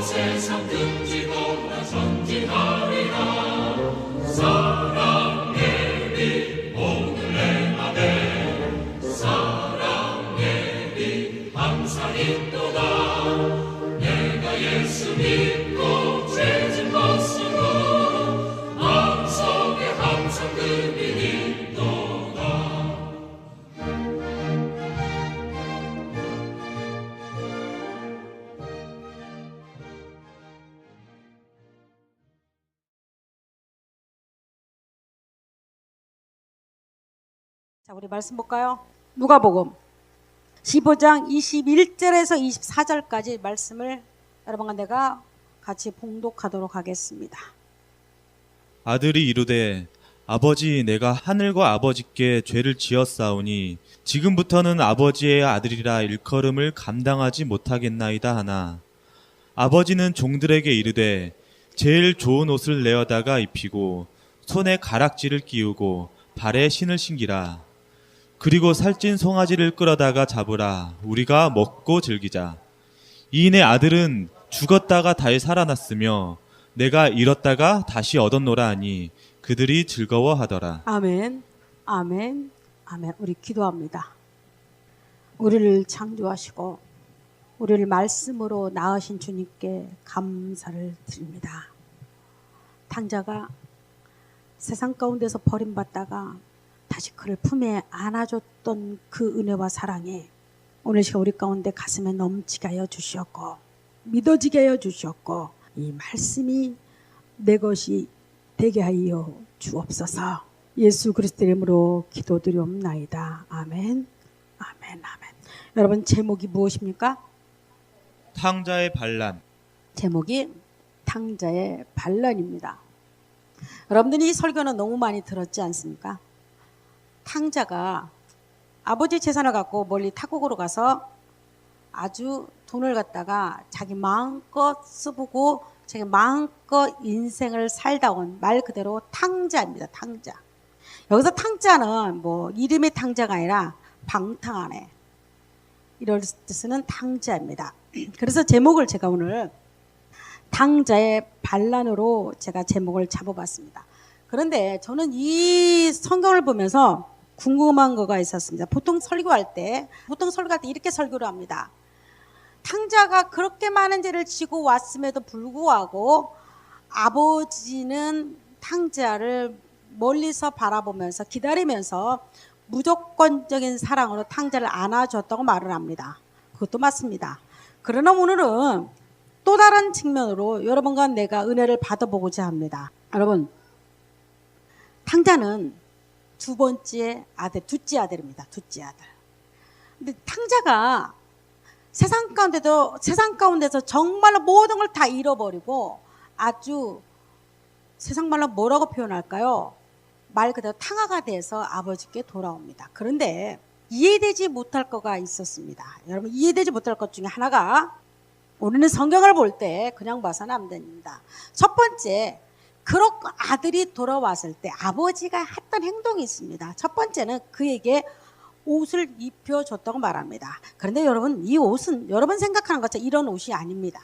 세상 등지고 나 전진하리라. 사랑의 빛 오늘 내 맘에 사랑의 빛 항상 있도다. 내가 예수 믿고 죄진 벗으고 마음속에 항상 그 빛이 있도다. 자, 우리 말씀 볼까요? 누가복음 15장 21절에서 24절까지 말씀을 여러분과 내가 같이 봉독하도록 하겠습니다. 아들이 이르되 아버지 내가 하늘과 아버지께 죄를 지었사오니 지금부터는 아버지의 아들이라 일컬음을 감당하지 못하겠나이다 하나 아버지는 종들에게 이르되 제일 좋은 옷을 내어다가 입히고 손에 가락지를 끼우고 발에 신을 신기라. 그리고 살찐 송아지를 끌어다가 잡으라. 우리가 먹고 즐기자. 이인의 아들은 죽었다가 다시 살아났으며 내가 잃었다가 다시 얻었노라 하니 그들이 즐거워하더라. 아멘, 아멘, 아멘. 우리 기도합니다. 우리를 창조하시고 우리를 말씀으로 낳으신 주님께 감사를 드립니다. 탕자가 세상 가운데서 버림받다가 다시 그를 품에 안아줬던 그 은혜와 사랑이 오늘 시간 우리 가운데 가슴에 넘치게 하여 주시었고 믿어지게 하여 주시었고 이 말씀이 내 것이 되게 하여 주옵소서. 예수 그리스도의 이름으로 기도드리옵나이다. 아멘, 아멘, 아멘. 여러분 제목이 무엇입니까? 탕자의 반란. 제목이 탕자의 반란입니다. 여러분들이 이 설교는 너무 많이 들었지 않습니까? 탕자가 아버지 재산을 갖고 멀리 타국으로 가서 아주 돈을 갖다가 자기 마음껏 써보고 자기 마음껏 인생을 살다 온 말 그대로 탕자입니다. 탕자. 여기서 탕자는 뭐 이름의 탕자가 아니라 방탕하네 이럴 때 쓰는 탕자입니다. 그래서 제목을 제가 오늘 탕자의 반란으로 제가 제목을 잡아봤습니다. 그런데 저는 이 성경을 보면서 궁금한 거가 있었습니다. 보통 설교할 때 이렇게 설교를 합니다. 탕자가 그렇게 많은 죄를 지고 왔음에도 불구하고 아버지는 탕자를 멀리서 바라보면서 기다리면서 무조건적인 사랑으로 탕자를 안아줬다고 말을 합니다. 그것도 맞습니다. 그러나 오늘은 또 다른 측면으로 여러분과 내가 은혜를 받아보고자 합니다. 여러분, 탕자는 두 번째 아들, 둘째 아들입니다. 둘째 아들. 근데 탕자가 세상 가운데서 정말로 모든 걸 다 잃어버리고 아주 세상 말로 뭐라고 표현할까요? 말 그대로 탕화가 돼서 아버지께 돌아옵니다. 그런데 이해되지 못할 거가 있었습니다. 여러분 이해되지 못할 것 중에 하나가 우리는 성경을 볼 때 그냥 봐서는 안 됩니다. 첫 번째, 그렇게 아들이 돌아왔을 때 아버지가 했던 행동이 있습니다. 첫 번째는 그에게 옷을 입혀줬다고 말합니다. 그런데 여러분 이 옷은 여러분 생각하는 것처럼 이런 옷이 아닙니다.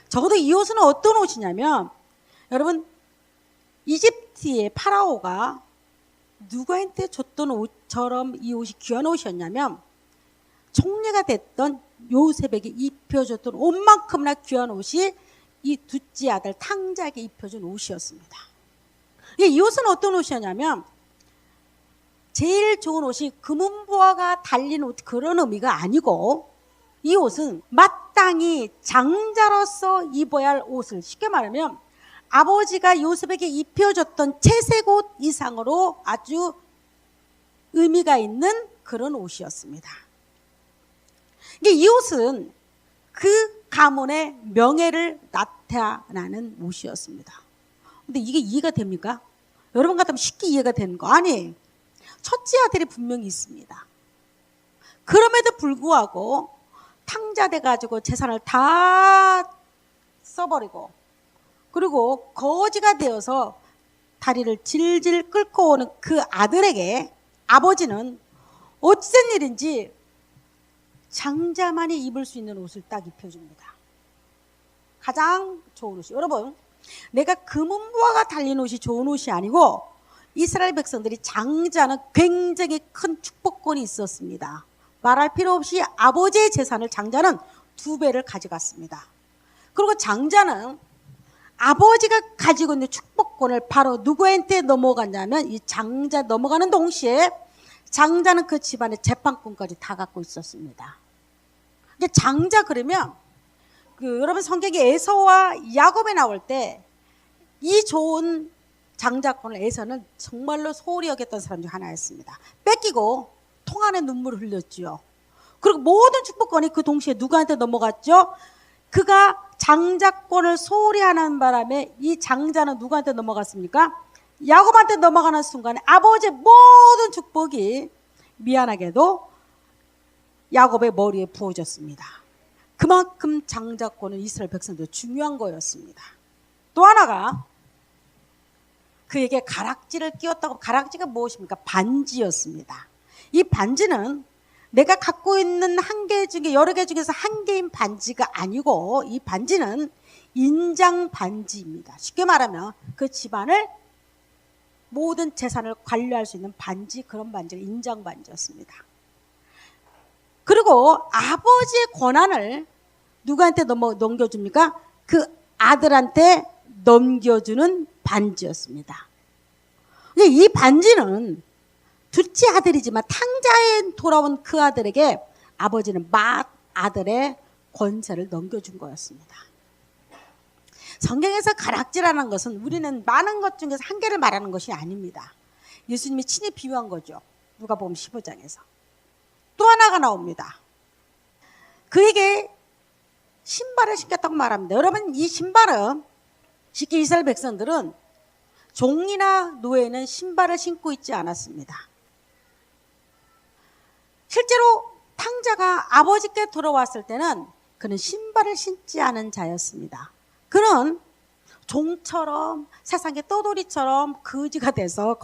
적어도 이 옷은 어떤 옷이냐면 여러분, 이집트의 파라오가 누구한테 줬던 옷처럼 이 옷이 귀한 옷이었냐면 총리가 됐던 요셉에게 입혀줬던 옷만큼이나 귀한 옷이 이 둘째 아들 탕자에게 입혀준 옷이었습니다. 이 옷은 어떤 옷이었냐면 제일 좋은 옷이 금은보화가 달린 옷 그런 의미가 아니고 이 옷은 마땅히 장자로서 입어야 할 옷을, 쉽게 말하면 아버지가 요셉에게 입혀줬던 채색 옷 이상으로 아주 의미가 있는 그런 옷이었습니다. 이 옷은 그 가문의 명예를 나타나는 옷이었습니다. 근데 이게 이해가 됩니까? 여러분 같으면 쉽게 이해가 되는 거 아니에요. 첫째 아들이 분명히 있습니다. 그럼에도 불구하고 탕자돼 가지고 재산을 다 써버리고 그리고 거지가 되어서 다리를 질질 끌고 오는 그 아들에게 아버지는 어찌된 일인지 장자만이 입을 수 있는 옷을 딱 입혀줍니다. 가장 좋은 옷이. 여러분, 내가 금은보화가 달린 옷이 좋은 옷이 아니고 이스라엘 백성들이 장자는 굉장히 큰 축복권이 있었습니다. 말할 필요 없이 아버지의 재산을 장자는 2배를 가져갔습니다. 그리고 장자는 아버지가 가지고 있는 축복권을 바로 누구한테 넘어갔냐면 이 장자 넘어가는 동시에 장자는 그 집안의 재판권까지 다 갖고 있었습니다. 장자 그러면 여러분 성경에 에서와 야곱에 나올 때 이 좋은 장자권을 에서는 정말로 소홀히 여겼던 사람 중 하나였습니다. 뺏기고 통 안에 눈물을 흘렸죠. 그리고 모든 축복권이 그 동시에 누구한테 넘어갔죠? 그가 장자권을 소홀히 하는 바람에 이 장자는 누구한테 넘어갔습니까? 야곱한테 넘어가는 순간에 아버지의 모든 축복이 미안하게도 야곱의 머리에 부어졌습니다. 그만큼 장자권은 이스라엘 백성들 중요한 거였습니다. 또 하나가 그에게 가락지를 끼웠다고. 가락지가 무엇입니까? 반지였습니다. 이 반지는 내가 갖고 있는 한 개 중에 여러 개 중에서 한 개인 반지가 아니고 이 반지는 인장 반지입니다. 쉽게 말하면 그 집안을 모든 재산을 관리할 수 있는 반지, 그런 반지가 인장 반지였습니다. 그리고 아버지의 권한을 누구한테 넘겨줍니까? 그 아들한테 넘겨주는 반지였습니다. 이 반지는 둘째 아들이지만 탕자에 돌아온 그 아들에게 아버지는 맏아들의 권세를 넘겨준 거였습니다. 성경에서 가락지라는 것은 우리는 많은 것 중에서 한 개를 말하는 것이 아닙니다. 예수님이 친히 비유한 거죠. 누가복음 15장에서. 또 하나가 나옵니다. 그에게 신발을 신겼다고 말합니다. 여러분, 이 신발은 쉽게 이스라엘 백성들은 종이나 노예는 신발을 신고 있지 않았습니다. 실제로 탕자가 아버지께 돌아왔을 때는 그는 신발을 신지 않은 자였습니다. 그는 종처럼 세상의 떠돌이처럼 거지가 돼서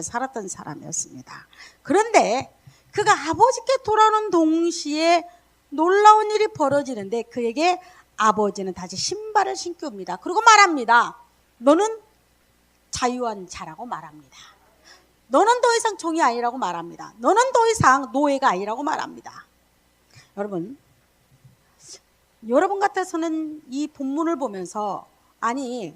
살았던 사람이었습니다. 그런데 그가 아버지께 돌아오는 동시에 놀라운 일이 벌어지는데 그에게 아버지는 다시 신발을 신겨 옵니다. 그리고 말합니다. 너는 자유한 자라고 말합니다. 너는 더 이상 종이 아니라고 말합니다. 너는 더 이상 노예가 아니라고 말합니다. 여러분 같아서는 이 본문을 보면서 아니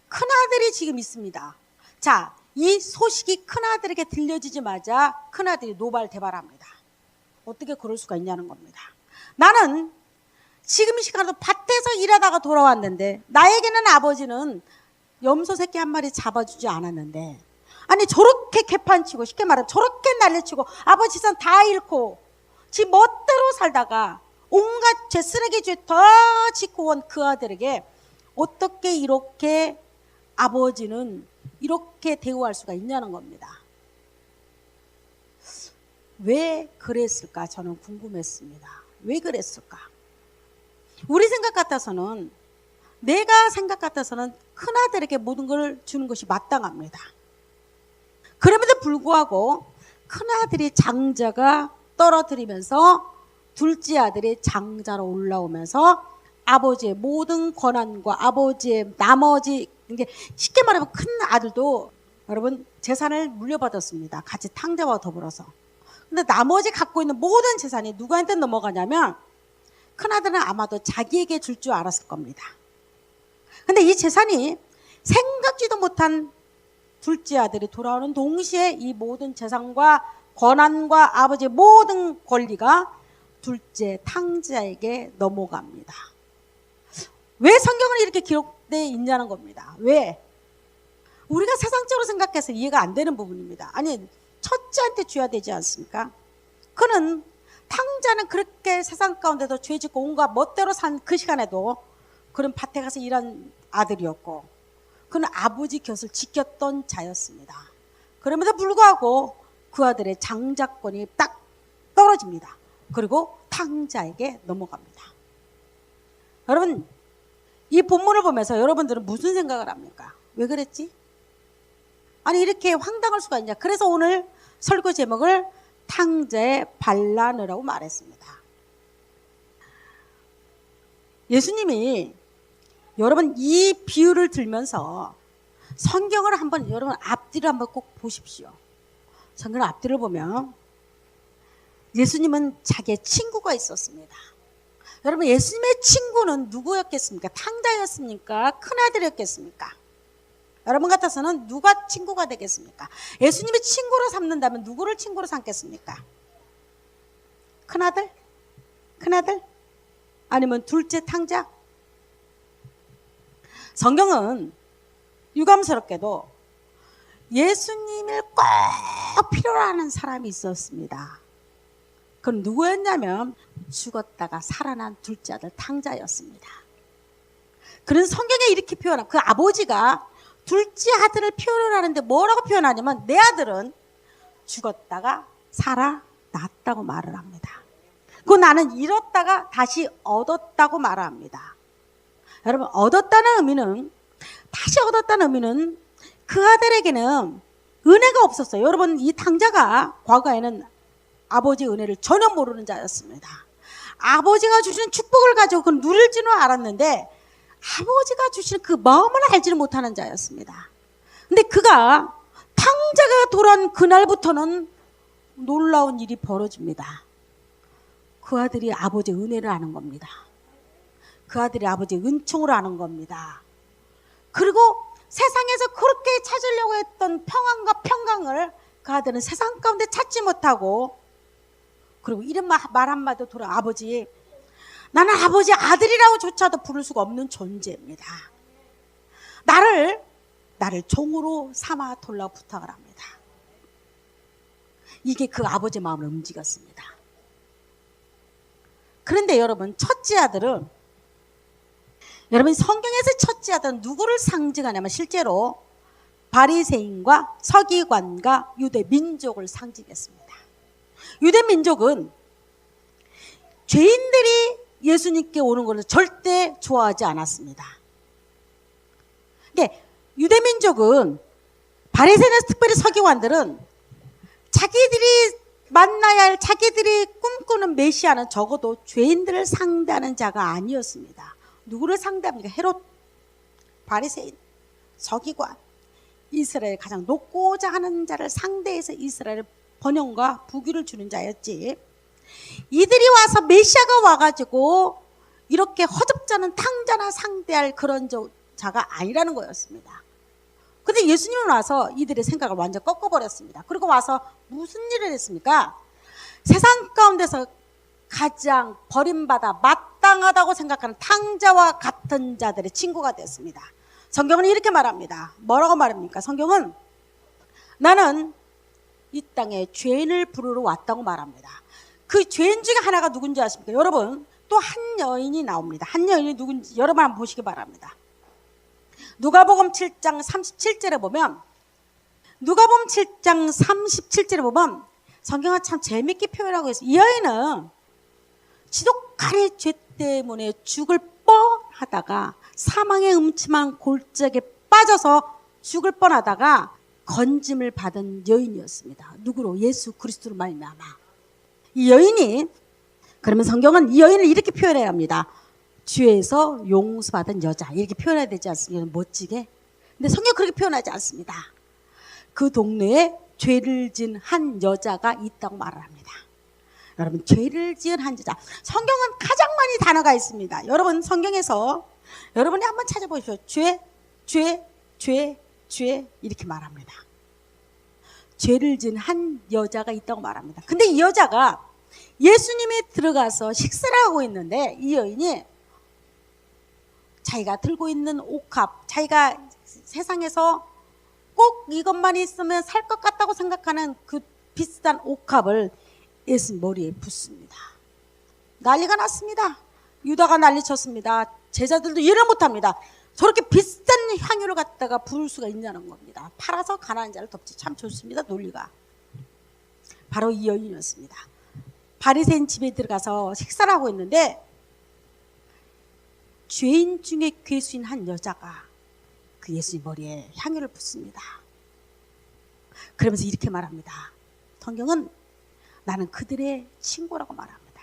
큰아들이 지금 있습니다. 자, 이 소식이 큰아들에게 들려지자마자 큰아들이 노발대발합니다. 어떻게 그럴 수가 있냐는 겁니다. 나는 지금 이 시간에도 밭에서 일하다가 돌아왔는데 나에게는 아버지는 염소 새끼 한 마리 잡아주지 않았는데 아니 저렇게 개판치고 쉽게 말하면 저렇게 난리치고 아버지 선 다 잃고 지 멋대로 살다가 온갖 죄 쓰레기 죄 다 짓고 온 그 아들에게 어떻게 이렇게 아버지는 이렇게 대우할 수가 있냐는 겁니다. 왜 그랬을까? 저는 궁금했습니다. 왜 그랬을까? 우리 생각 같아서는 내가 생각 같아서는 큰아들에게 모든 걸 주는 것이 마땅합니다. 그럼에도 불구하고 큰아들이 장자가 떨어뜨리면서 둘째 아들이 장자로 올라오면서 아버지의 모든 권한과 아버지의 나머지 이게 쉽게 말하면 큰 아들도 여러분 재산을 물려받았습니다. 같이 탕자와 더불어서. 근데 나머지 갖고 있는 모든 재산이 누구한테 넘어가냐면 큰아들은 아마도 자기에게 줄 줄 알았을 겁니다. 근데 이 재산이 생각지도 못한 둘째 아들이 돌아오는 동시에 이 모든 재산과 권한과 아버지의 모든 권리가 둘째 탕자에게 넘어갑니다. 왜 성경은 이렇게 기록되어 있냐는 겁니다. 왜? 우리가 세상적으로 생각해서 이해가 안 되는 부분입니다. 아니, 첫째한테 줘야 되지 않습니까? 그는 탕자는 그렇게 세상 가운데서 죄짓고 온갖 멋대로 산 그 시간에도 그는 밭에 가서 일한 아들이었고 그는 아버지 곁을 지켰던 자였습니다. 그럼에도 불구하고 그 아들의 장자권이 딱 떨어집니다. 그리고 탕자에게 넘어갑니다. 여러분, 이 본문을 보면서 여러분들은 무슨 생각을 합니까? 왜 그랬지? 아니, 이렇게 황당할 수가 있냐? 그래서 오늘 설교 제목을 탕자의 반란이라고 말했습니다. 예수님이 여러분 이 비유를 들면서 성경을 한번 여러분 앞뒤를 한번 꼭 보십시오. 성경 앞뒤를 보면 예수님은 자기의 친구가 있었습니다. 여러분 예수님의 친구는 누구였겠습니까? 탕자였습니까? 큰아들이었겠습니까? 여러분 같아서는 누가 친구가 되겠습니까? 예수님이 친구로 삼는다면 누구를 친구로 삼겠습니까? 큰아들? 큰아들? 아니면 둘째 탕자? 성경은 유감스럽게도 예수님을 꼭 필요로 하는 사람이 있었습니다. 그건 누구였냐면 죽었다가 살아난 둘째 아들 탕자였습니다. 그런 성경에 이렇게 표현한 그 아버지가 둘째 아들을 표현을 하는데 뭐라고 표현하냐면 내 아들은 죽었다가 살아났다고 말을 합니다. 그 나는 잃었다가 다시 얻었다고 말을 합니다. 여러분 얻었다는 의미는 다시 얻었다는 의미는 그 아들에게는 은혜가 없었어요. 여러분 이 탕자가 과거에는 아버지의 은혜를 전혀 모르는 자였습니다. 아버지가 주시는 축복을 가지고 그걸 누릴 줄은 알았는데 아버지가 주시는 그 마음을 알지를 못하는 자였습니다. 근데 그가 탕자가 돌아온 그날부터는 놀라운 일이 벌어집니다. 그 아들이 아버지의 은혜를 아는 겁니다. 그 아들이 아버지의 은총을 아는 겁니다. 그리고 세상에서 그렇게 찾으려고 했던 평안과 평강을 그 아들은 세상 가운데 찾지 못하고 그리고 이런 말 한마디도 돌아 아버지 나는 아버지 아들이라고조차도 부를 수가 없는 존재입니다. 나를 종으로 삼아 달라고 부탁을 합니다. 이게 그 아버지의 마음을 움직였습니다. 그런데 여러분 첫째 아들은 여러분 성경에서 첫째 아들은 누구를 상징하냐면 실제로 바리새인과 서기관과 유대 민족을 상징했습니다. 유대 민족은 죄인들이 예수님께 오는 것을 절대 좋아하지 않았습니다. 근데 유대 민족은 바리새인에서 특별히 서기관들은 자기들이 만나야 할 자기들이 꿈꾸는 메시아는 적어도 죄인들을 상대하는 자가 아니었습니다. 누구를 상대합니까? 헤롯, 바리새인, 서기관, 이스라엘 가장 높고자 하는 자를 상대해서 이스라엘 번영과 부귀를 주는 자였지. 이들이 와서 메시아가 와가지고 이렇게 허접자는 탕자나 상대할 그런 자가 아니라는 거였습니다. 근데 예수님은 와서 이들의 생각을 완전 꺾어버렸습니다. 그리고 와서 무슨 일을 했습니까? 세상 가운데서 가장 버림받아 마땅하다고 생각하는 탕자와 같은 자들의 친구가 됐습니다. 성경은 이렇게 말합니다. 뭐라고 말합니까? 성경은 나는 이 땅에 죄인을 부르러 왔다고 말합니다. 그 죄인 중에 하나가 누군지 아십니까? 여러분 또 한 여인이 나옵니다. 한 여인이 누군지 여러분 한번 보시기 바랍니다. 누가복음 7장 37절에 보면 누가복음 7장 37절에 보면 성경은 참 재밌게 표현하고 있어요. 이 여인은 지독한 죄 때문에 죽을 뻔하다가 사망의 음침한 골짜기에 빠져서 죽을 뻔하다가 건짐을 받은 여인이었습니다. 누구로? 예수 그리스도로 말미암아. 이 여인이 그러면 성경은 이 여인을 이렇게 표현해야 합니다. 죄에서 용서받은 여자 이렇게 표현해야 되지 않습니까? 멋지게 근데 성경 그렇게 표현하지 않습니다. 그 동네에 죄를 지은 한 여자가 있다고 말을 합니다. 여러분, 죄를 지은 한 여자. 성경은 가장 많이 단어가 있습니다. 여러분, 성경에서 여러분이 한번 찾아보십시오. 죄 이렇게 말합니다. 죄를 지은 한 여자가 있다고 말합니다. 근데 이 여자가 예수님이 들어가서 식사를 하고 있는데 이 여인이 자기가 들고 있는 옥합, 자기가 세상에서 꼭 이것만 있으면 살 것 같다고 생각하는 그 비싼 옥합을 예수 머리에 붓습니다. 난리가 났습니다. 유다가 난리쳤습니다. 제자들도 이해를 못합니다. 저렇게 비싼 향유를 갖다가 부을 수가 있냐는 겁니다. 팔아서 가난한 자를 덮지. 참 좋습니다. 논리가. 바로 이 여인이었습니다. 바리새인 집에 들어가서 식사를 하고 있는데 죄인 중에 괴수인 한 여자가 그 예수님 머리에 향유를 붓습니다. 그러면서 이렇게 말합니다. 성경은 나는 그들의 친구라고 말합니다.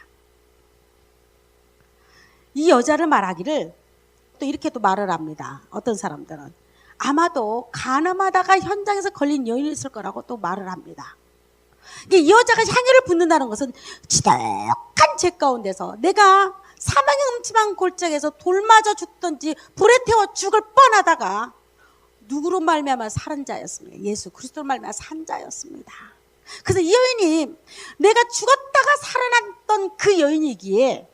이 여자를 말하기를 또 이렇게 또 말을 합니다. 어떤 사람들은 아마도 간음하다가 현장에서 걸린 여인이 있을 거라고 또 말을 합니다. 이 여자가 향유를 붓는다는 것은 지독한 죄 가운데서 내가 사망의 음침한 골짜기에서 돌 맞아 죽든지 불에 태워 죽을 뻔하다가 누구로 말미암아 살은 자였습니다. 예수 그리스도로 말미암아 산 자였습니다. 그래서 이 여인이 내가 죽었다가 살아났던 그 여인이기에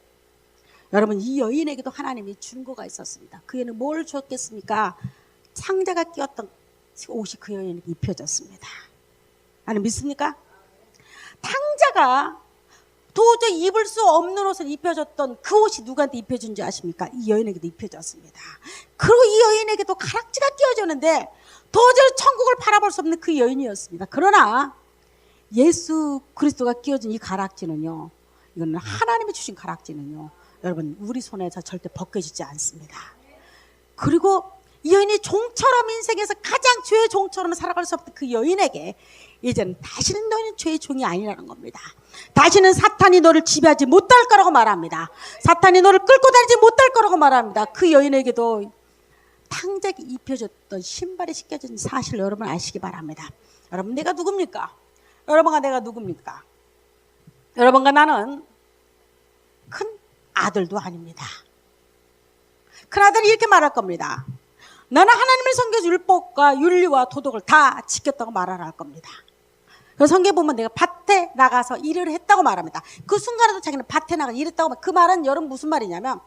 여러분, 이 여인에게도 하나님이 증거가 있었습니다. 그 여인은 뭘 주었겠습니까? 창자가 끼었던 옷이 그 여인에게 입혀졌습니다. 나는 믿습니까? 탕자가 도저히 입을 수 없는 옷을 입혀줬던 그 옷이 누구한테 입혀준 줄 아십니까? 이 여인에게도 입혀졌습니다. 그리고 이 여인에게도 가락지가 끼워졌는데 도저히 천국을 바라볼 수 없는 그 여인이었습니다. 그러나 예수 그리스도가 끼워준 이 가락지는요, 이거는 하나님이 주신 가락지는요, 여러분 우리 손에서 절대 벗겨지지 않습니다. 그리고 이 여인이 종처럼 인생에서 가장 죄의 종처럼 살아갈 수 없던 그 여인에게 이제는 다시는 너희는 죄의 종이 아니라는 겁니다. 다시는 사탄이 너를 지배하지 못할 거라고 말합니다. 사탄이 너를 끌고 다니지 못할 거라고 말합니다. 그 여인에게도 탕자에 입혀졌던 신발이 씻겨진 사실을 여러분 아시기 바랍니다. 여러분, 내가 누굽니까? 여러분과 내가 누굽니까? 여러분과 나는 큰 아들도 아닙니다. 큰 아들이 이렇게 말할 겁니다. 나는 하나님을 섬겨서 율법과 윤리와 도덕을 다 지켰다고 말을 할 겁니다. 그 성경에 보면 내가 밭에 나가서 일을 했다고 말합니다. 그 순간에도 자기는 밭에 나가서 일했다고 말. 그 말은 여러분 무슨 말이냐면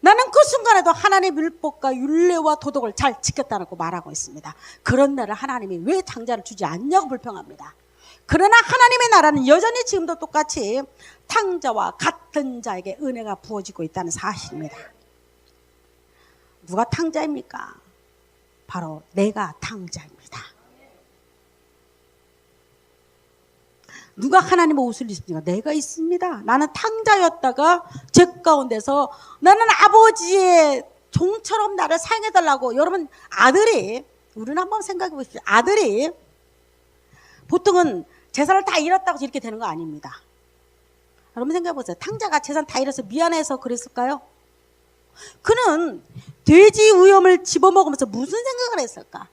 나는 그 순간에도 하나님의 율법과 윤례와 도덕을 잘 지켰다고 말하고 있습니다. 그런 나를 하나님이 왜 탕자를 주지 않냐고 불평합니다. 그러나 하나님의 나라는 여전히 지금도 똑같이 탕자와 같은 자에게 은혜가 부어지고 있다는 사실입니다. 누가 탕자입니까? 바로 내가 탕자입니다. 누가 하나님의 옷을 입습니까? 내가 있습니다. 나는 탕자였다가 죄 가운데서 나는 아버지의 종처럼 나를 사용해달라고. 여러분, 아들이, 우리는 한번 생각해 보십시오. 아들이 보통은 재산을 다 잃었다고 이렇게 되는 거 아닙니다. 여러분 생각해 보세요. 탕자가 재산 다 잃어서 미안해서 그랬을까요? 그는 돼지 우염을 집어먹으면서 무슨 생각을 했을까?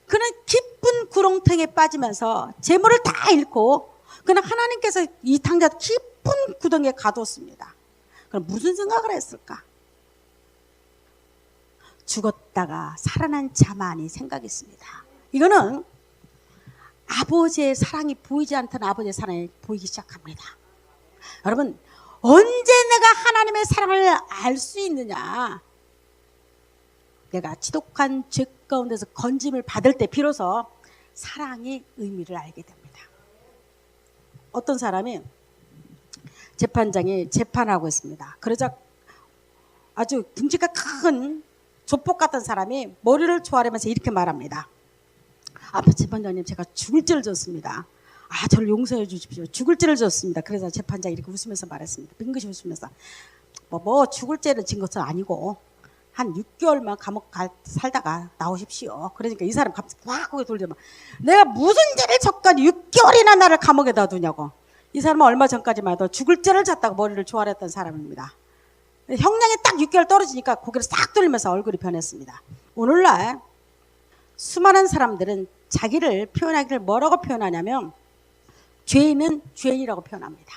그는 깊은 구렁텅이에 빠지면서 재물을 다 잃고 그는 하나님께서 이 탕자 깊은 구덩이에 가뒀습니다. 그럼 무슨 생각을 했을까? 죽었다가 살아난 자만이 생각했습니다. 이거는 아버지의 사랑이 보이지 않던 아버지의 사랑이 보이기 시작합니다. 여러분, 언제 내가 하나님의 사랑을 알 수 있느냐? 내가 지독한 죄 가운데서 건짐을 받을 때 비로소 사랑의 의미를 알게 됩니다. 어떤 사람이 재판장이 재판하고 있습니다. 그러자 아주 둥지가 큰 조폭 같은 사람이 머리를 조아리면서 이렇게 말합니다. 재판장님, 제가 죽을 죄를 졌습니다. 저를 용서해 주십시오. 죽을 죄를 졌습니다. 그래서 재판장이 이렇게 웃으면서 말했습니다. 빙긋이 웃으면서 죽을 죄를 진 것은 아니고 한 6개월만 감옥 살다가 나오십시오. 그러니까 이 사람 갑자기 확 고개 돌리면 내가 무슨 죄를 졌건 6개월이나 나를 감옥에다 두냐고. 이 사람은 얼마 전까지만 해도 죽을 죄를 졌다고 머리를 조아렸던 사람입니다. 형량이 딱 6개월 떨어지니까 고개를 싹 돌리면서 얼굴이 변했습니다. 오늘날 수많은 사람들은 자기를 표현하기를 뭐라고 표현하냐면 죄인은 죄인이라고 표현합니다.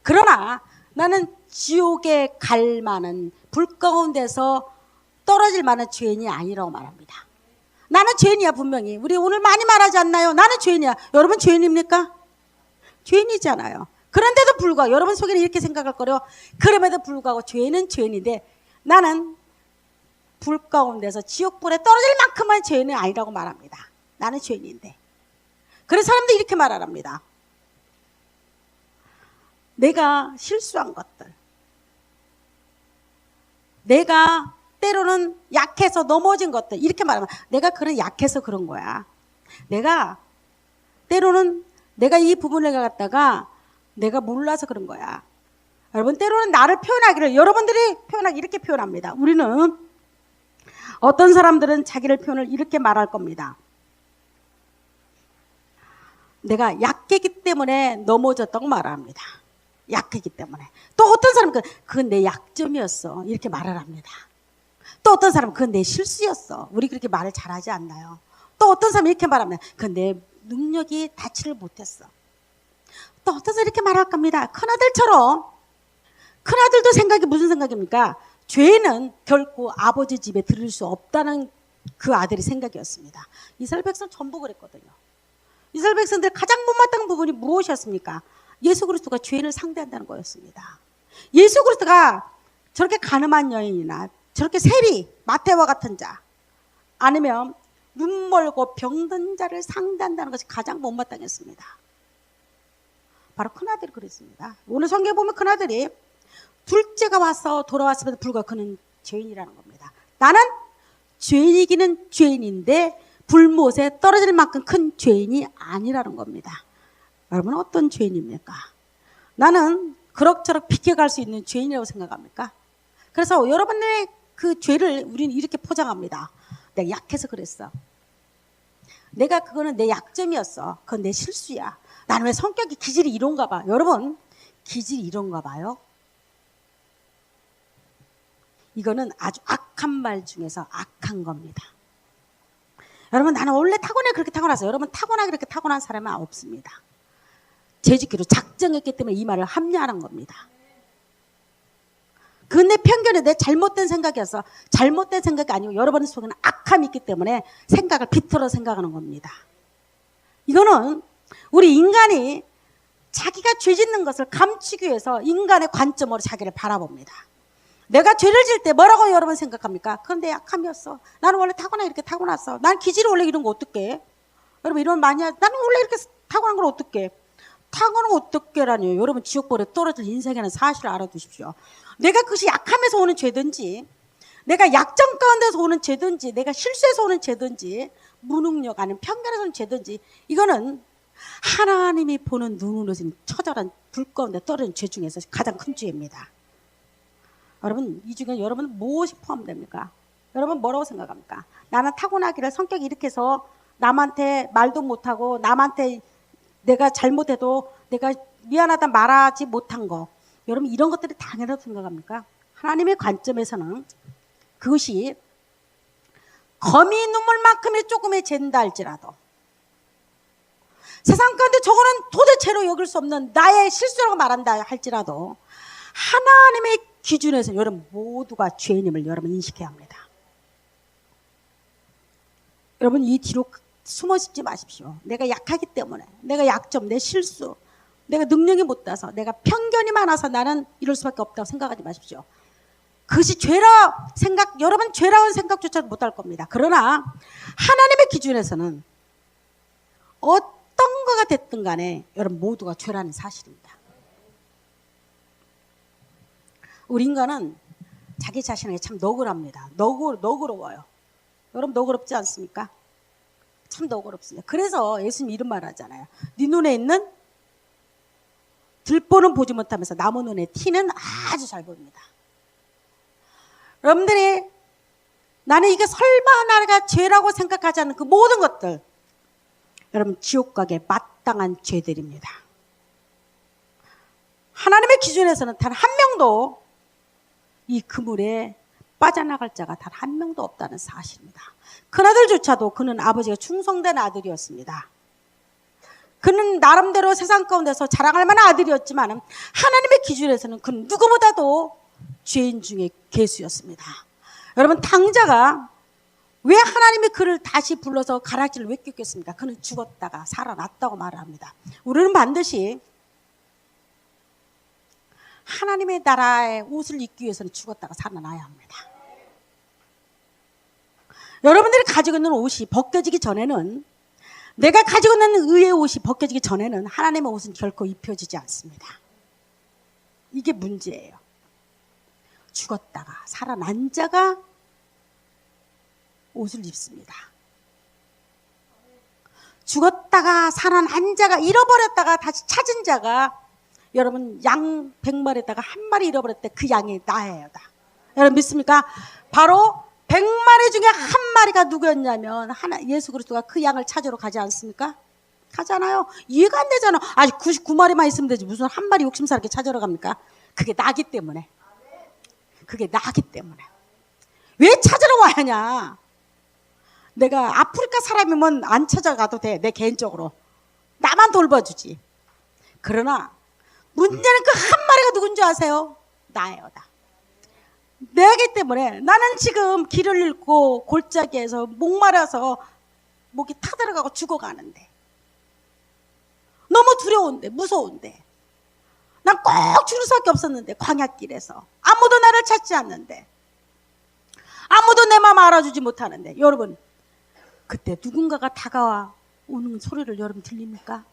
그러나 나는 지옥에 갈 만한 불 가운데서 떨어질 만한 죄인이 아니라고 말합니다. 나는 죄인이야. 분명히 우리 오늘 많이 말하지 않나요? 나는 죄인이야. 여러분 죄인입니까? 죄인이잖아요. 그런데도 불구하고 여러분 속에는 이렇게 생각할 거려. 그럼에도 불구하고 죄인은 죄인인데 나는 불 가운데서 지옥불에 떨어질 만큼만 죄인은 아니라고 말합니다. 나는 죄인인데. 그래서 사람들이 이렇게 말합니다. 내가 실수한 것들, 내가 때로는 약해서 넘어진 것들, 이렇게 말하면 내가 그런 약해서 그런 거야. 내가 때로는 내가 이 부분을 갖다가 내가 몰라서 그런 거야. 여러분 때로는 나를 표현하기를 여러분들이 표현하기 이렇게 표현합니다. 우리는 어떤 사람들은 자기를 표현을 이렇게 말할 겁니다. 내가 약했기 때문에 넘어졌다고 말합니다. 약했기 때문에. 또 어떤 사람은 그건 내 약점이었어. 이렇게 말을 합니다. 또 어떤 사람은 그건 내 실수였어. 우리 그렇게 말을 잘하지 않나요? 또 어떤 사람이 이렇게 말합니다. 그건 내 능력이 닿지를 못했어. 또 어떤 사람이 이렇게 말할 겁니다. 큰아들처럼. 큰아들도 생각이 무슨 생각입니까? 죄는 결코 아버지 집에 들을 수 없다는 그 아들의 생각이었습니다. 이스라엘 백성 전부 그랬거든요. 이스라엘 백성들 가장 못마땅한 부분이 무엇이었습니까? 예수 그리스도가 죄인을 상대한다는 거였습니다. 예수 그리스도가 저렇게 가늠한 여인이나 저렇게 세리, 마태와 같은 자, 아니면 눈 멀고 병든 자를 상대한다는 것이 가장 못마땅했습니다. 바로 큰아들이 그랬습니다. 오늘 성경에 보면 큰아들이 둘째가 와서 돌아왔음에도 불구하고 그는 죄인이라는 겁니다. 나는 죄인이기는 죄인인데 불못에 떨어질 만큼 큰 죄인이 아니라는 겁니다. 여러분은 어떤 죄인입니까? 나는 그럭저럭 비켜갈 수 있는 죄인이라고 생각합니까? 그래서 여러분의 그 죄를 우리는 이렇게 포장합니다. 내가 약해서 그랬어. 내가 그거는 내 약점이었어. 그건 내 실수야. 나는 왜 성격이 기질이 이런가 봐. 여러분 기질이 이런가 봐요. 이거는 아주 악한 말 중에서 악한 겁니다. 여러분 나는 원래 타고나게 그렇게 타고났어요. 여러분 타고나게 그렇게 타고난 사람은 없습니다. 죄짓기로 작정했기 때문에 이 말을 합리화하는 겁니다. 그건 내 편견이 내 잘못된 생각이어서 잘못된 생각이 아니고 여러분 속에는 악함이 있기 때문에 생각을 비틀어 생각하는 겁니다. 이거는 우리 인간이 자기가 죄 짓는 것을 감추기 위해서 인간의 관점으로 자기를 바라봅니다. 내가 죄를 질 때 뭐라고 여러분 생각합니까? 그건 내 약함이었어. 나는 원래 타고나 이렇게 타고났어. 난 기질이 원래 이런 거 어떡해? 여러분 이런 많이 하지. 나는 원래 이렇게 타고난 걸 어떡해? 타고난 거 어떡해라니요. 여러분 지옥불에 떨어질 인생이라는 사실을 알아두십시오. 내가 그것이 약함에서 오는 죄든지 내가 약점 가운데서 오는 죄든지 내가 실수해서 오는 죄든지 무능력 아니면 편견에서 오는 죄든지 이거는 하나님이 보는 눈으로는 처절한 불 가운데 떨어진 죄 중에서 가장 큰 죄입니다. 여러분 이 중에 여러분 무엇이 포함됩니까? 여러분 뭐라고 생각합니까? 나는 타고나기를 성격이 이렇게 해서 남한테 말도 못하고 남한테 내가 잘못해도 내가 미안하다 말하지 못한 거 여러분 이런 것들이 당연하다고 생각합니까? 하나님의 관점에서는 그것이 거미 눈물만큼의 조금의 죄다 할지라도 세상 가운데 저거는 도대체로 여길 수 없는 나의 실수라고 말한다 할지라도 하나님의 기준에서 여러분 모두가 죄인임을 여러분 인식해야 합니다. 여러분 이 뒤로 숨어 싶지 마십시오. 내가 약하기 때문에 내가 약점, 내 실수, 내가 능력이 못 따서 내가 편견이 많아서 나는 이럴 수밖에 없다고 생각하지 마십시오. 그것이 죄라 생각, 여러분 죄라는 생각조차 못할 겁니다. 그러나 하나님의 기준에서는 어떤 거가 됐든 간에 여러분 모두가 죄라는 사실입니다. 우리 인간은 자기 자신에게 참 너그럽니다. 너그러워요. 여러분 너그럽지 않습니까? 참 너그럽습니다. 그래서 예수님 이런 말 하잖아요. 네 눈에 있는 들보는 보지 못하면서 나무 눈에 티는 아주 잘 보입니다. 여러분들이 나는 이게 설마 나가 죄라고 생각하지 않는 그 모든 것들 여러분 지옥 가게 마땅한 죄들입니다. 하나님의 기준에서는 단 한 명도 이 그물에 빠져나갈 자가 단 한 명도 없다는 사실입니다. 큰아들조차도 그는 아버지가 충성된 아들이었습니다. 그는 나름대로 세상 가운데서 자랑할 만한 아들이었지만 하나님의 기준에서는 그는 누구보다도 죄인 중에 괴수였습니다. 여러분, 탕자가 왜 하나님이 그를 다시 불러서 가라지를 왜 꼈겠습니까? 그는 죽었다가 살아났다고 말합니다. 우리는 반드시 하나님의 나라의 옷을 입기 위해서는 죽었다가 살아나야 합니다. 여러분들이 가지고 있는 옷이 벗겨지기 전에는, 내가 가지고 있는 의의 옷이 벗겨지기 전에는 하나님의 옷은 결코 입혀지지 않습니다. 이게 문제예요. 죽었다가 살아난 자가 옷을 입습니다. 죽었다가 살아난 자가, 잃어버렸다가 다시 찾은 자가, 여러분, 양 100마리에다가 한 마리 잃어버렸을 때 그 양이 나예요. 나. 여러분 믿습니까? 바로 100마리 중에 한 마리가 누구였냐면 예수 그리스도가 그 양을 찾으러 가지 않습니까? 가잖아요. 이해가 안 되잖아. 아직 99마리만 있으면 되지 무슨 한 마리 욕심스럽게 찾으러 갑니까? 그게 나기 때문에. 그게 나기 때문에. 왜 찾으러 와야 하냐? 내가 아프리카 사람이면 안 찾아가도 돼. 내 개인적으로. 나만 돌봐주지. 그러나 문제는 그 한 마리가 누군지 아세요? 나예요. 나. 내기 때문에 나는 지금 길을 잃고 골짜기에서 목마라서 목이 타들어가고 죽어가는데, 너무 두려운데, 무서운데, 난 꼭 죽을 수밖에 없었는데, 광야길에서 아무도 나를 찾지 않는데, 아무도 내 마음 알아주지 못하는데, 여러분 그때 누군가가 다가와 오는 소리를 여러분 들립니까?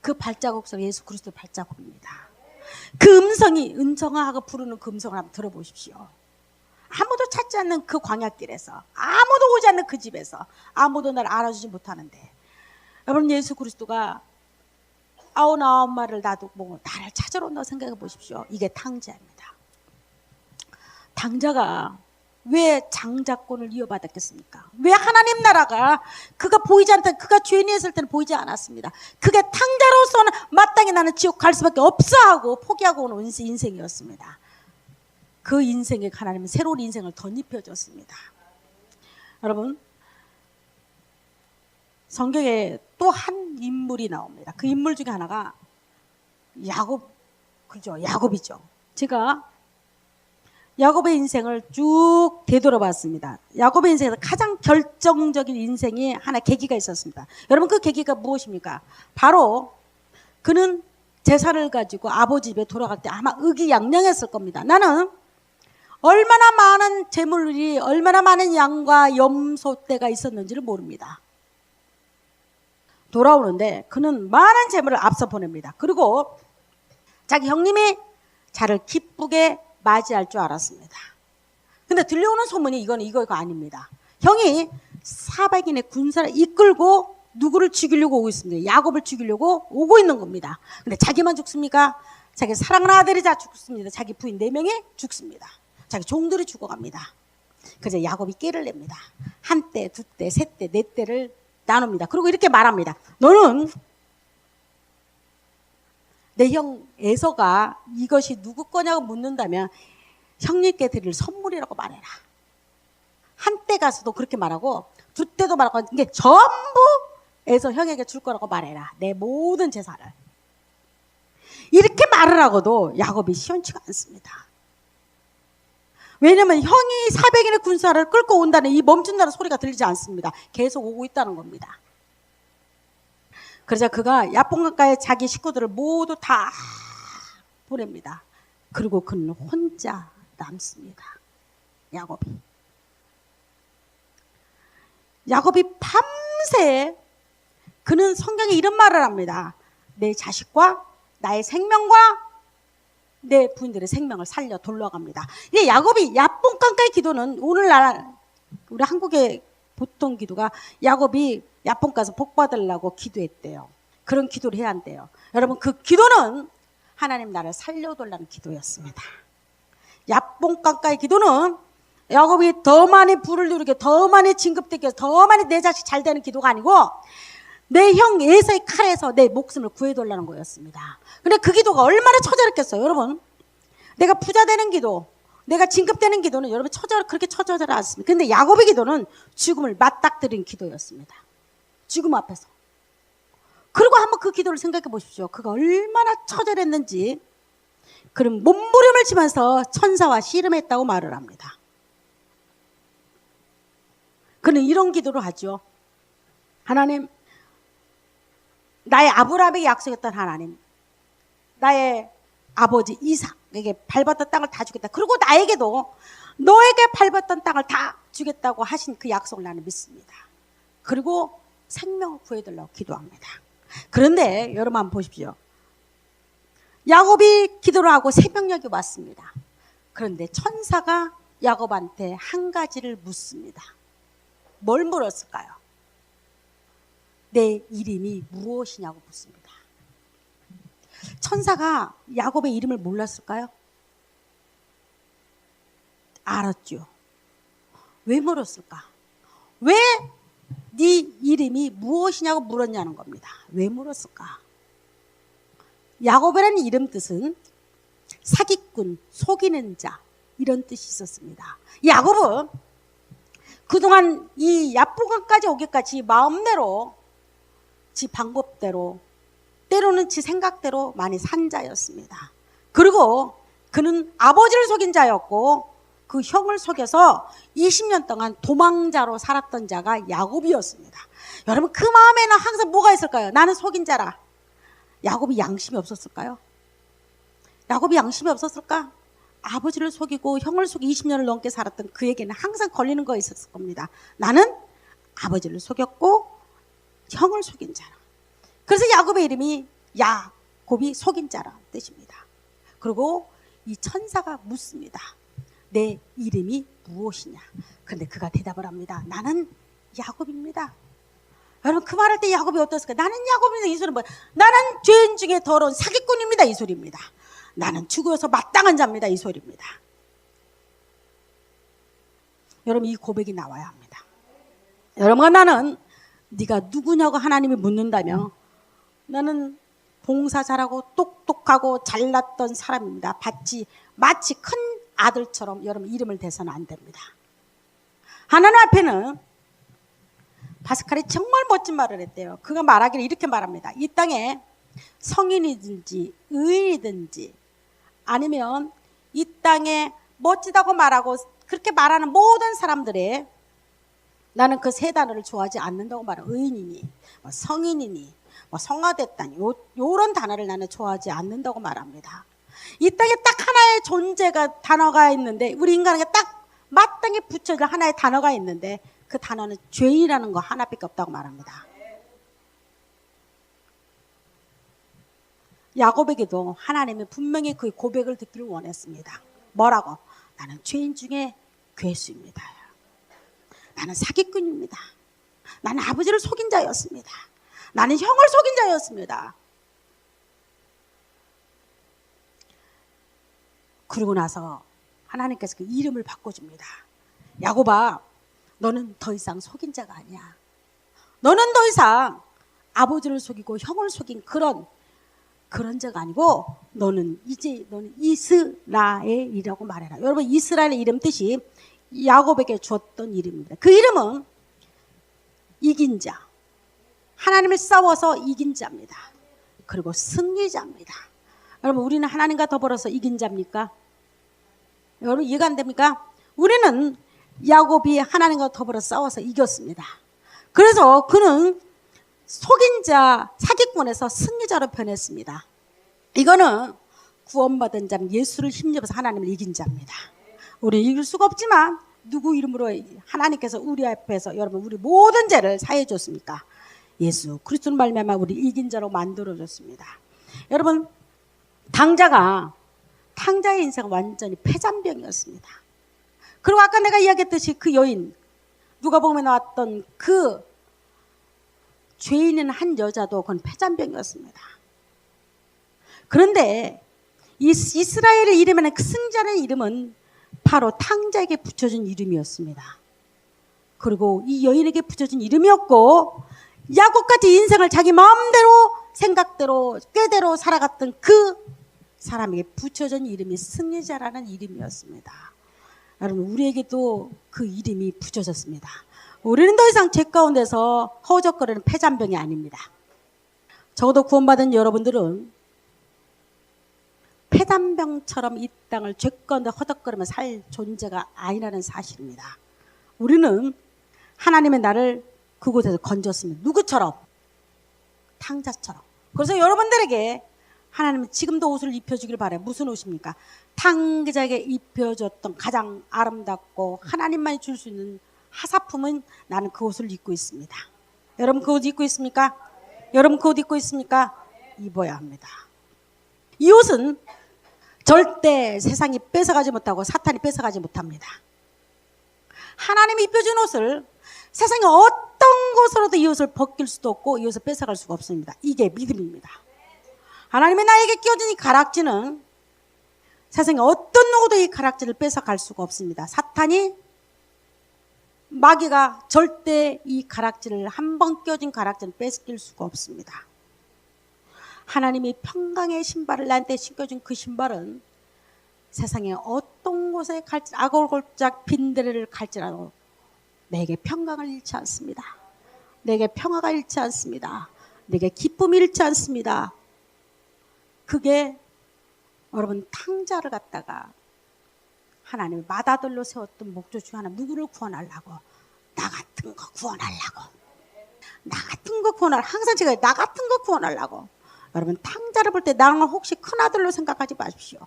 그 발자국 소리 예수 그리스도의 발자국입니다. 그 음성이 은성하고 부르는 그 음성을 한번 들어보십시오. 아무도 찾지 않는 그 광야길에서, 아무도 오지 않는 그 집에서, 아무도 나를 알아주지 못하는데, 여러분 예수 그리스도가 99마리를 놔두고 나를 찾으러 온다고 생각해 보십시오. 이게 탕자입니다. 탕자가 왜 장자권을 이어받았겠습니까? 왜 하나님 나라가 그가 보이지 않다, 그가 죄인이었을 때는 보이지 않았습니다. 그게 탕자로서는 마땅히 나는 지옥 갈 수밖에 없어 하고 포기하고 온 인생이었습니다. 그 인생에 하나님은 새로운 인생을 덧입혀줬습니다. 여러분, 성경에 또 한 인물이 나옵니다. 그 인물 중에 하나가 야곱이죠. 제가 야곱의 인생을 쭉 되돌아봤습니다. 야곱의 인생에서 가장 결정적인 인생이 하나 계기가 있었습니다. 여러분 그 계기가 무엇입니까? 바로 그는 재산을 가지고 아버지 집에 돌아갈 때 아마 의기양양했을 겁니다. 나는 얼마나 많은 재물이, 얼마나 많은 양과 염소 떼가 있었는지를 모릅니다. 돌아오는데 그는 많은 재물을 앞서 보냅니다. 그리고 자기 형님이 자를 기쁘게 맞이할 줄 알았습니다. 근데 들려오는 소문이 이거 아닙니다. 형이 400인의 군사를 이끌고 누구를 죽이려고 오고 있습니다. 야곱을 죽이려고 오고 있는 겁니다. 근데 자기만 죽습니까? 자기 사랑하는 아들이 다 죽습니다. 자기 부인 4명이 죽습니다. 자기 종들이 죽어갑니다. 그래서 야곱이 깨를 냅니다. 한 떼, 두 떼, 세 떼, 네 떼를 나눕니다. 그리고 이렇게 말합니다. 너는 내 형 에서가 이것이 누구 거냐고 묻는다면 형님께 드릴 선물이라고 말해라. 한 때 가서도 그렇게 말하고 두 때도 말하고 이게 전부 에서 형에게 줄 거라고 말해라. 내 모든 재산을. 이렇게 말을 하고도 야곱이 시원치가 않습니다. 왜냐하면 형이 400인의 군사를 끌고 온다는 이 멈춘다는 소리가 들리지 않습니다. 계속 오고 있다는 겁니다. 그러자 그가 야뽕강가에 자기 식구들을 모두 다 보냅니다. 그리고 그는 혼자 남습니다. 야곱이 밤새 그는 성경에 이런 말을 합니다. 내 자식과 나의 생명과 내 부인들의 생명을 살려 돌려갑니다. 이 야곱이 야뽕강가의 기도는 오늘날 우리 한국의 보통 기도가 야곱이 야뽕 가서 복 받으려고 기도했대요. 그런 기도를 해야 한대요. 여러분 그 기도는 하나님 나라를 살려달라는 기도였습니다. 야뽕 강가의 기도는 야곱이 더 많이 부를 누리게, 더 많이 진급되게, 더 많이 내 자식 잘 되는 기도가 아니고 내 형 에서의 칼에서 내 목숨을 구해달라는 거였습니다. 근데 그 기도가 얼마나 처절했겠어요. 여러분 내가 부자 되는 기도, 내가 진급되는 기도는 여러분 그렇게 처절하지 않습니다. 근데 야곱의 기도는 죽음을 맞닥뜨린 기도였습니다. 죽음 앞에서. 그리고 한번 그 기도를 생각해 보십시오. 그가 얼마나 처절했는지. 그럼 몸부림을 치면서 천사와 씨름했다고 말을 합니다. 그는 이런 기도를 하죠. 하나님, 나의 아브라함에게 약속했던 하나님, 나의 아버지 이삭에게 밟았던 땅을 다 주겠다. 그리고 나에게도 너에게 밟았던 땅을 다 주겠다고 하신 그 약속을 나는 믿습니다. 그리고 생명을 구해달라고 기도합니다. 그런데 여러분 한번 보십시오. 야곱이 기도를 하고 새벽녘이 왔습니다. 그런데 천사가 야곱한테 한 가지를 묻습니다. 뭘 물었을까요? 내 이름이 무엇이냐고 묻습니다. 천사가 야곱의 이름을 몰랐을까요? 알았죠. 왜 물었을까? 왜 네 이름이 무엇이냐고 물었냐는 겁니다. 왜 물었을까? 야곱이라는 이름 뜻은 사기꾼, 속이는 자, 이런 뜻이 있었습니다. 야곱은 그동안 이 야복강까지 오기까지 마음대로, 지 방법대로, 때로는 지 생각대로 많이 산 자였습니다. 그리고 그는 아버지를 속인 자였고 그 형을 속여서 20년 동안 도망자로 살았던 자가 야곱이었습니다. 여러분, 그 마음에는 항상 뭐가 있을까요? 나는 속인 자라. 야곱이 양심이 없었을까요? 야곱이 양심이 없었을까? 아버지를 속이고 형을 속이 20년을 넘게 살았던 그에게는 항상 걸리는 거 있었을 겁니다. 나는 아버지를 속였고 형을 속인 자라. 그래서 야곱의 이름이 야곱이 속인 자라는 뜻입니다. 그리고 이 천사가 묻습니다. 내 이름이 무엇이냐? 그런데 그가 대답을 합니다. 나는 야곱입니다. 여러분, 그 말할 때 야곱이 어떻습니까? 나는 야곱입니다. 이 소리는 뭐예요? 나는 죄인 중에 더러운 사기꾼입니다. 이 소리입니다. 나는 죽어서 마땅한 자입니다. 이 소리입니다. 여러분, 이 고백이 나와야 합니다. 여러분과 나는 네가 누구냐고 하나님이 묻는다며 나는 봉사 잘하고 똑똑하고 잘났던 사람입니다. 마치 큰 아들처럼 여러분 이름을 대서는 안 됩니다. 하나님 앞에는 바스칼이 정말 멋진 말을 했대요. 그가 말하기를 이렇게 말합니다. 이 땅에 성인이든지 의인이든지 아니면 이 땅에 멋지다고 말하고 그렇게 말하는 모든 사람들의 나는 그 세 단어를 좋아하지 않는다고 말해요. 의인이니 성인이니 성화됐다니 요런 단어를 나는 좋아하지 않는다고 말합니다. 이 땅에 딱 하나의 존재가 단어가 있는데 우리 인간에게 딱 마땅히 붙여질 하나의 단어가 있는데 그 단어는 죄인이라는 거 하나밖에 없다고 말합니다. 야곱에게도 하나님은 분명히 그 고백을 듣기를 원했습니다. 뭐라고? 나는 죄인 중에 괴수입니다. 나는 사기꾼입니다. 나는 아버지를 속인 자였습니다. 나는 형을 속인 자였습니다. 그러고 나서 하나님께서 그 이름을 바꿔줍니다. 야곱아, 너는 더 이상 속인 자가 아니야. 너는 더 이상 아버지를 속이고 형을 속인 그런 자가 아니고 너는 이스라엘이라고 말해라. 여러분, 이스라엘의 이름 뜻이 야곱에게 주었던 이름입니다. 그 이름은 이긴 자, 하나님을 싸워서 이긴 자입니다. 그리고 승리자입니다. 여러분, 우리는 하나님과 더불어서 이긴 자입니까? 여러분, 이해가 안 됩니까? 우리는 야곱이 하나님과 더불어 싸워서 이겼습니다. 그래서 그는 속인 자, 사기꾼에서 승리자로 변했습니다. 이거는 구원받은 자, 예수를 힘입어서 하나님을 이긴 자입니다. 우리는 이길 수가 없지만 누구 이름으로 하나님께서 우리 앞에서 여러분 우리 모든 죄를 사해 줬습니까? 예수 그리스도로 말미암아 우리 이긴 자로 만들어 줬습니다. 여러분, 탕자의 인생은 완전히 폐잔병이었습니다. 그리고 아까 내가 이야기했듯이 그 여인, 누가복음에 나왔던 그 죄인인 한 여자도 그건 폐잔병이었습니다. 그런데 이스라엘의 이름에는 그 승자라는 이름은 바로 탕자에게 붙여준 이름이었습니다. 그리고 이 여인에게 붙여준 이름이었고 야곱까지 인생을 자기 마음대로 생각대로 꾀대로 살아갔던 그 사람에게 붙여진 이름이 승리자라는 이름이었습니다. 여러분, 우리에게도 그 이름이 붙여졌습니다. 우리는 더 이상 죄 가운데서 허우적거리는 패잔병이 아닙니다. 적어도 구원받은 여러분들은 패잔병처럼 이 땅을 죄 가운데 허덕거리며 살 존재가 아니라는 사실입니다. 우리는 하나님의 나를 그곳에서 건졌습니다. 누구처럼? 탕자처럼. 그래서 여러분들에게 하나님은 지금도 옷을 입혀주길 바라요. 무슨 옷입니까? 탕자에게 입혀줬던 가장 아름답고 하나님만이 줄 수 있는 하사품은 나는 그 옷을 입고 있습니다. 여러분 그 옷 입고 있습니까? 여러분 그 옷 입고 있습니까? 입어야 합니다. 이 옷은 절대 세상이 뺏어가지 못하고 사탄이 뺏어가지 못합니다. 하나님이 입혀준 옷을 세상의 어떤 곳으로도 이 옷을 벗길 수도 없고 이 옷을 뺏어갈 수가 없습니다. 이게 믿음입니다. 하나님이 나에게 끼워준 이 가락지는 세상에 어떤 누구도 이 가락지를 뺏어갈 수가 없습니다. 사탄이 마귀가 절대 이 가락지를 한 번 끼워진 가락지를 뺏길 수가 없습니다. 하나님이 평강의 신발을 나한테 신겨준 그 신발은 세상에 어떤 곳에 갈지 아골골짝 빈대를 갈지라도 내게 평강을 잃지 않습니다. 내게 평화가 잃지 않습니다. 내게 기쁨이 잃지 않습니다. 그게 여러분 탕자를 갖다가 하나님이 마다들로 세웠던 목적 중 하나, 누구를 구원하려고? 나 같은 거 구원하려고. 나 같은 거 구원하려고. 항상 제가 나 같은 거 구원하려고. 여러분 탕자를 볼 때 나는 혹시 큰아들로 생각하지 마십시오.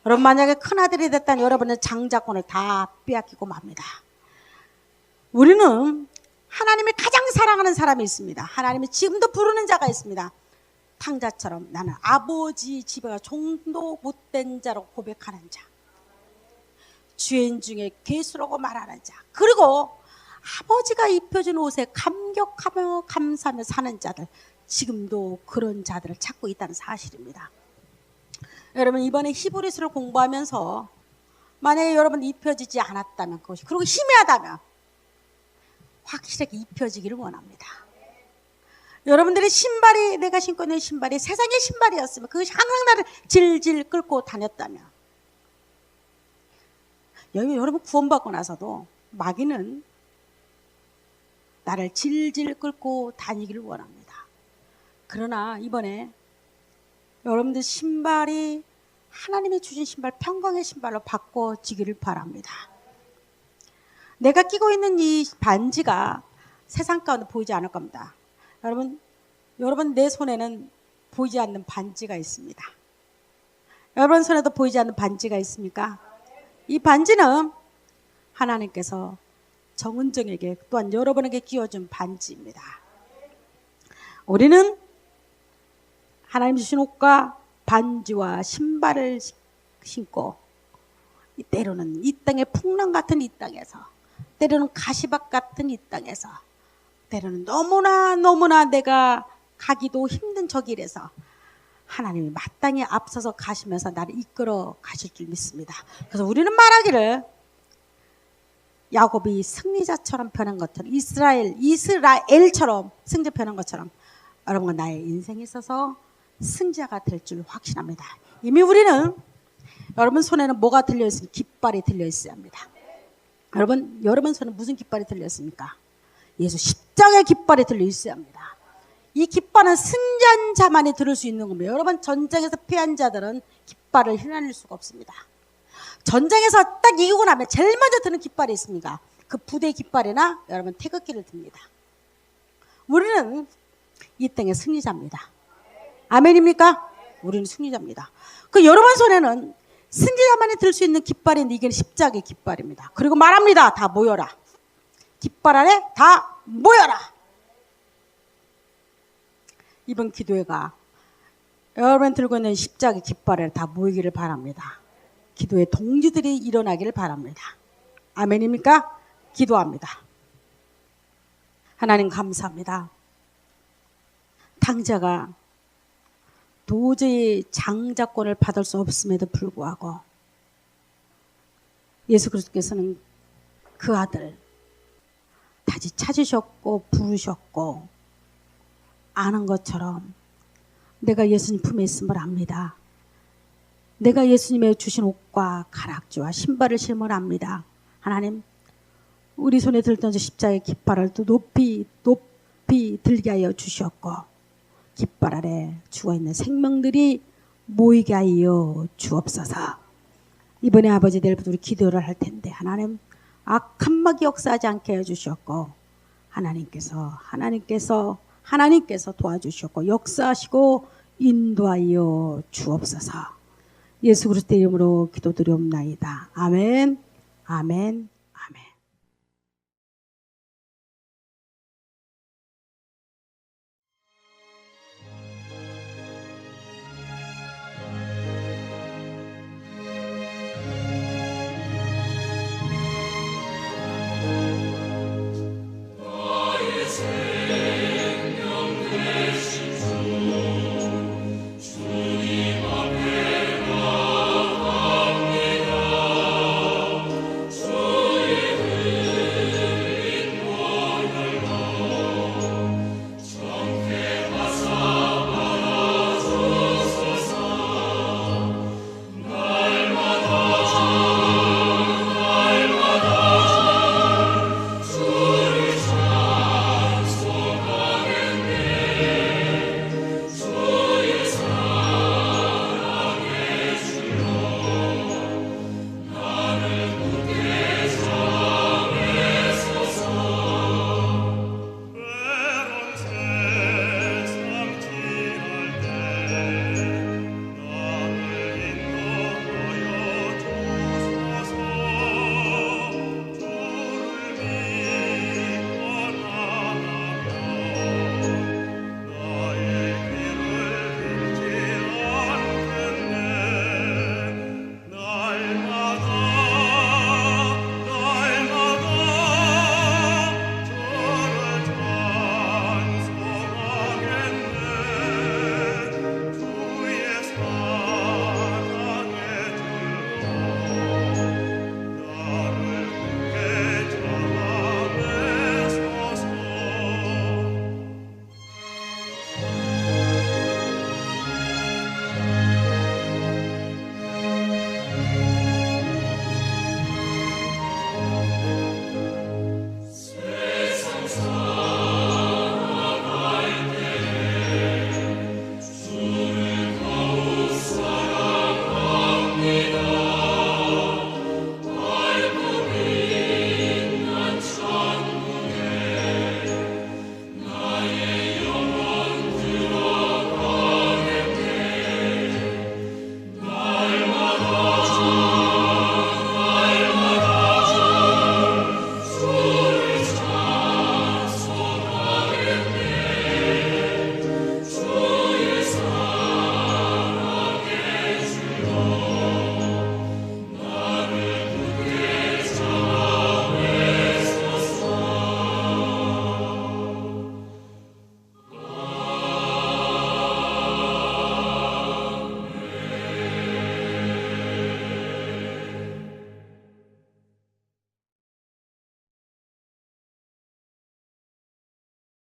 여러분 만약에 큰아들이 됐다면 여러분은 장자권을 다 빼앗기고 맙니다. 우리는 하나님이 가장 사랑하는 사람이 있습니다. 하나님이 지금도 부르는 자가 있습니다. 탕자처럼 나는 아버지 집에 가 종도 못된 자로 고백하는 자, 죄인 중에 괴수라고 말하는 자, 그리고 아버지가 입혀준 옷에 감격하며 감사하며 사는 자들, 지금도 그런 자들을 찾고 있다는 사실입니다. 여러분 이번에 히브리서를 공부하면서 만약에 여러분 입혀지지 않았다면 그것이, 그리고 희미하다면 확실하게 입혀지기를 원합니다. 여러분들의 신발이, 내가 신고 있는 신발이 세상의 신발이었으면, 그것이 항상 나를 질질 끌고 다녔다면, 여러분 구원받고 나서도 마귀는 나를 질질 끌고 다니기를 원합니다. 그러나 이번에 여러분들 신발이 하나님이 주신 신발, 평강의 신발로 바꿔지기를 바랍니다. 내가 끼고 있는 이 반지가 세상 가운데 보이지 않을 겁니다. 여러분 내 손에는 보이지 않는 반지가 있습니다. 여러분 손에도 보이지 않는 반지가 있습니까? 이 반지는 하나님께서 정은정에게 또한 여러분에게 끼워준 반지입니다. 우리는 하나님 주신 옷과 반지와 신발을 신고 때로는 이 땅의 풍랑 같은 이 땅에서, 때로는 가시밭 같은 이 땅에서, 때로는 너무나 내가 가기도 힘든 저 길에서 하나님이 마땅히 앞서서 가시면서 나를 이끌어 가실 줄 믿습니다. 그래서 우리는 말하기를 야곱이 승리자처럼 변한 것처럼, 이스라엘처럼 승자 변한 것처럼 여러분과 나의 인생에 있어서 승자가 될 줄 확신합니다. 이미 우리는, 여러분 손에는 뭐가 들려있습니까? 깃발이 들려있어야 합니다. 여러분 손에 무슨 깃발이 들려있습니까? 예수 십자가의 깃발이 들려있어야 합니다. 이 깃발은 승리한 자만이 들을 수 있는 겁니다. 여러분 전쟁에서 패한 자들은 깃발을 휘날릴 수가 없습니다. 전쟁에서 딱 이기고 나면 제일 먼저 드는 깃발이 있습니까? 그 부대 깃발이나 여러분 태극기를 듭니다. 우리는 이 땅의 승리자입니다. 아멘입니까? 우리는 승리자입니다. 그 여러분 손에는 승리자만이 들 수 있는 깃발인데 이게 십자가의 깃발입니다. 그리고 말합니다. 다 모여라. 깃발 아래 다 모여라. 이번 기도회가 여러분 들고 있는 십자가의 깃발에 다 모이기를 바랍니다. 기도의 동지들이 일어나기를 바랍니다. 아멘입니까? 기도합니다. 하나님 감사합니다. 탕자가 도저히 장자권을 받을 수 없음에도 불구하고 예수 그리스도께서는 그 아들 다시 찾으셨고 부르셨고 아는 것처럼 내가 예수님 품에 있음을 압니다. 내가 예수님의 주신 옷과 가락지와 신발을 신문합니다. 하나님, 우리 손에 들던 십자가의 깃발을 또 높이 들게 하여 주셨고, 깃발 아래 죽어있는 생명들이 모이게 하여 주옵소서. 이번에 아버지 내일부터 우리 기도를 할 텐데 하나님, 악한 막이 역사하지 않게 해주셨고, 하나님께서 도와주셨고 역사하시고 인도하여 주옵소서. 예수 그리스도의 이름으로 기도드리옵나이다. 아멘. 아멘.